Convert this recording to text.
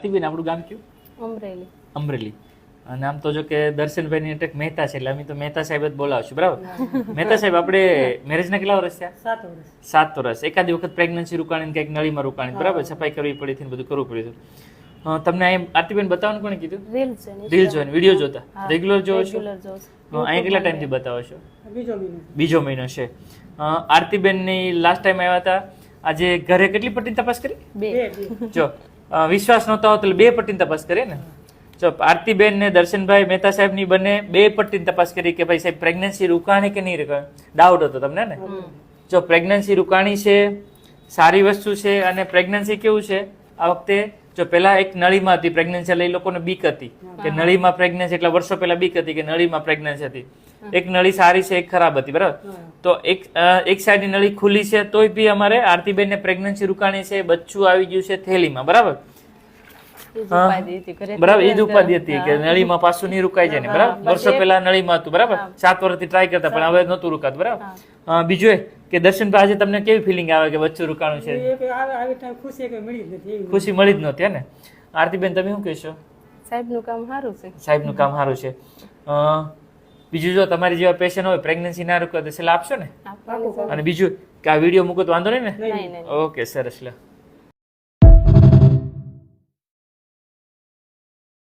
બેન આપણું ગામ કયું? અમરેલી. અમરેલી. અને આમ તો જો કે દર્શનભાઈની અટક મહેતા છે એટલે અમે તો મહેતા સાહેબ જ બોલાવશું, બરાબર? મહેતા સાહેબ, આપણે મેરેજના કેટલા વર્ષ થયા? 7 વર્ષ. 7 વર્ષ. એકાદી વખત પ્રેગ્નન્સી રૂકાણી, કંઈક નળીમાં રૂકાણી, બરાબર? સફાઈ કરવી પડી હતી ને બધું કરવું પડ્યું હતું. તમને અહીં આરતીબેન બતાવવાનું કોણે કીધું? રીલ જોઈને, વિડીયો જોતા રેગ્યુલર જોવો છો? અહીંયા કેટલા ટાઈમથી બતાવો છો? બીજો મહિનો છે. આરતીબેનની લાસ્ટ ટાઈમ આવ્યા હતા, આજે ઘરે કેટલી પટ્ટીની તપાસ કરી? 2. જો વિશ્વાસ નહોતો આવતો એટલે 2 પટ્ટીની તપાસ કરી ને. જો આરતીબેન ને દર્શનભાઈ મહેતા સાહેબ ની બંને 2 પટ્ટીની તપાસ કરી કે ભાઈ સાહેબ પ્રેગ્નન્સી રૂકાણી કે નહીં રૂકાણી. ડાઉટ હતો તમને ને? જો પ્રેગ્નન્સી રૂકાણી છે, સારી વસ્તુ છે. અને પ્રેગ્નન્સી કેવું છે આ વખતે, જો પેલા એક નળીમાં હતી પ્રેગ્નન્સી એટલે એ લોકોને બીક હતી કે નળીમાં પ્રેગ્નન્સી, એટલે વર્ષો પહેલા બીક હતી કે નળીમાં પ્રેગ્નન્સી હતી. એક નળી સારી છે, એક ખરાબ હતી, બરાબર? તો એક સાઈડની નળી ખુલ્લી છે તોય બી અમારે આરતીબેન ને પ્રેગ્નન્સી રૂકાણી છે, બચ્ચું આવી ગયું છે થેલીમાં, બરાબર? બરાબર, એ જ ઉપાધિ હતી કે નળીમાં પાછું નહીં રૂકાઈ જાય ને, બરાબર? વર્ષો પહેલા નળીમાં હતું, બરાબર? 7 વર્ષથી ટ્રાય કરતા પણ હવે નહોતું રૂકાતું, બરાબર? બીજું એ કે દર્શનભાઈ આજે તમને કેવી ફિલિંગ આવે કે બચ્ચું રૂકાણું છે? ખુશી મળી જ નહોતી ને. આરતીબેન તમે શું કહેશો? સાહેબનું કામ સારું છે. સાહેબનું કામ સારું છે. બીજું, જો તમારી જેવા પેશન્ટ હોય પ્રેગ્નન્સી ના રૂકે તો સલાહ આપશો ને? અને બીજું કે આ વિડીયો મૂકો તો વાંધો નહીં ને? ઓકે, સરસ. લે.